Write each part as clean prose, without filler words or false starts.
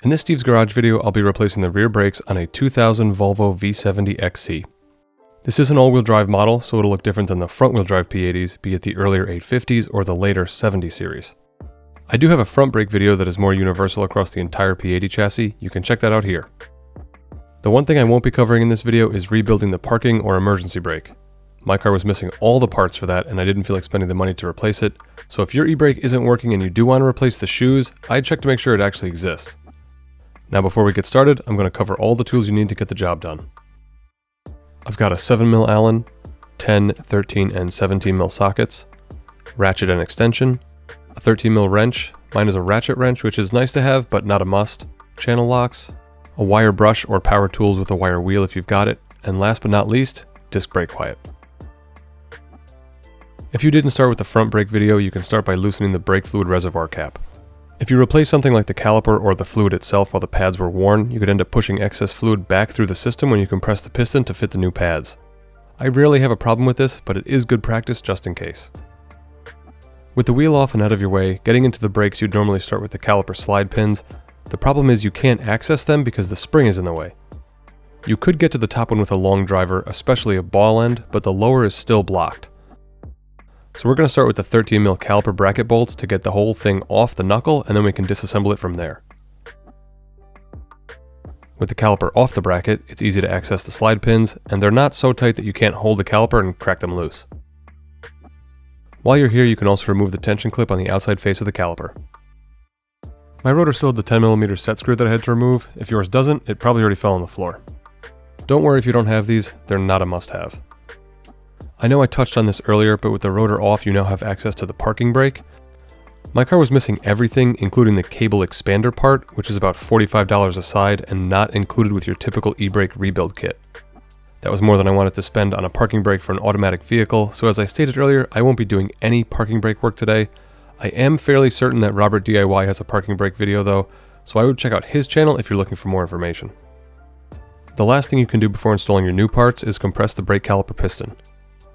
In this Steve's Garage video, I'll be replacing the rear brakes on a 2000 Volvo V70 XC. This is an all-wheel drive model, so it'll look different than the front-wheel drive P80s, be it the earlier 850s or the later 70 series. I do have a front brake video that is more universal across the entire P80 chassis. You can check that out here. The one thing I won't be covering in this video is rebuilding the parking or emergency brake. My car was missing all the parts for that and I didn't feel like spending the money to replace it, so if your e-brake isn't working and you do want to replace the shoes, I'd check to make sure it actually exists. Now before we get started, I'm going to cover all the tools you need to get the job done. I've got a 7mm Allen, 10, 13, and 17mm sockets, ratchet and extension, a 13mm wrench, mine is a ratchet wrench which is nice to have but not a must, channel locks, a wire brush or power tools with a wire wheel if you've got it, and last but not least, disc brake quiet. If you didn't start with the front brake video, you can start by loosening the brake fluid reservoir cap. If you replace something like the caliper or the fluid itself while the pads were worn, you could end up pushing excess fluid back through the system when you compress the piston to fit the new pads. I rarely have a problem with this, but it is good practice just in case. With the wheel off and out of your way, getting into the brakes you'd normally start with the caliper slide pins. The problem is you can't access them because the spring is in the way. You could get to the top one with a long driver, especially a ball end, but the lower is still blocked. So we're going to start with the 13mm caliper bracket bolts to get the whole thing off the knuckle, and then we can disassemble it from there. With the caliper off the bracket, it's easy to access the slide pins, and they're not so tight that you can't hold the caliper and crack them loose. While you're here, you can also remove the tension clip on the outside face of the caliper. My rotor still had the 10mm set screw that I had to remove. If yours doesn't, it probably already fell on the floor. Don't worry if you don't have these, they're not a must-have. I know I touched on this earlier, but with the rotor off, you now have access to the parking brake. My car was missing everything, including the cable expander part, which is about $45 a side and not included with your typical e-brake rebuild kit. That was more than I wanted to spend on a parking brake for an automatic vehicle, so as I stated earlier, I won't be doing any parking brake work today. I am fairly certain that Robert DIY has a parking brake video though, so I would check out his channel if you're looking for more information. The last thing you can do before installing your new parts is compress the brake caliper piston.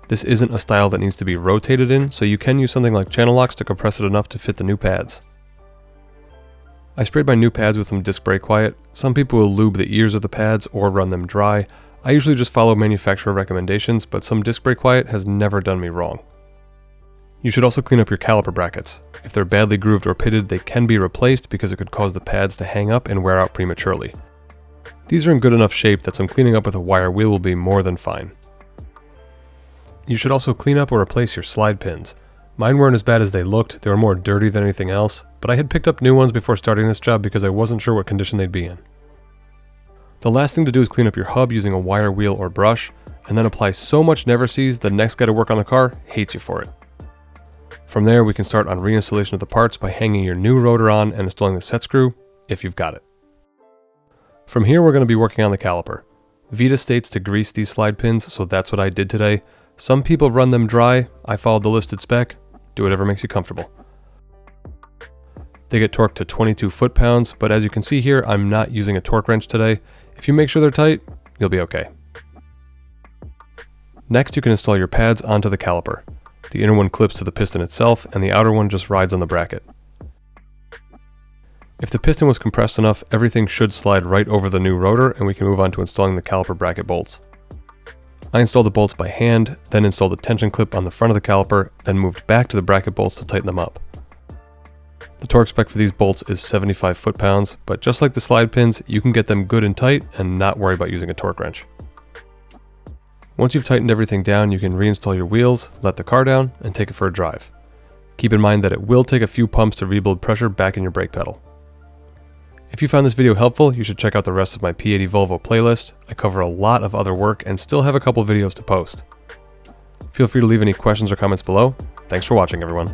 This isn't a style that needs to be rotated in, so you can use something like channel locks to compress it enough to fit the new pads. I sprayed my new pads with some disc brake quiet. Some people will lube the ears of the pads or run them dry. I usually just follow manufacturer recommendations, but some disc brake quiet has never done me wrong. You should also clean up your caliper brackets. If they're badly grooved or pitted, they can be replaced because it could cause the pads to hang up and wear out prematurely. These are in good enough shape that some cleaning up with a wire wheel will be more than fine. You should also clean up or replace your slide pins. Mine weren't as bad as they looked, they were more dirty than anything else, but I had picked up new ones before starting this job because I wasn't sure what condition they'd be in. The last thing to do is clean up your hub using a wire wheel or brush, and then apply so much Never-Seez the next guy to work on the car hates you for it. From there, we can start on reinstallation of the parts by hanging your new rotor on and installing the set screw, if you've got it. From here, we're going to be working on the caliper. Vita states to grease these slide pins, so that's what I did today. Some people run them dry. I followed the listed spec. Do whatever makes you comfortable. They get torqued to 22 foot-pounds, but as you can see here, I'm not using a torque wrench today. If you make sure they're tight, you'll be okay. Next, you can install your pads onto the caliper. The inner one clips to the piston itself, and the outer one just rides on the bracket. If the piston was compressed enough, everything should slide right over the new rotor, and we can move on to installing the caliper bracket bolts. I installed the bolts by hand, then installed the tension clip on the front of the caliper, then moved back to the bracket bolts to tighten them up. The torque spec for these bolts is 75 foot-pounds, but just like the slide pins, you can get them good and tight and not worry about using a torque wrench. Once you've tightened everything down, you can reinstall your wheels, let the car down, and take it for a drive. Keep in mind that it will take a few pumps to rebuild pressure back in your brake pedal. If you found this video helpful, you should check out the rest of my P80 Volvo playlist. I cover a lot of other work and still have a couple videos to post. Feel free to leave any questions or comments below. Thanks for watching, everyone.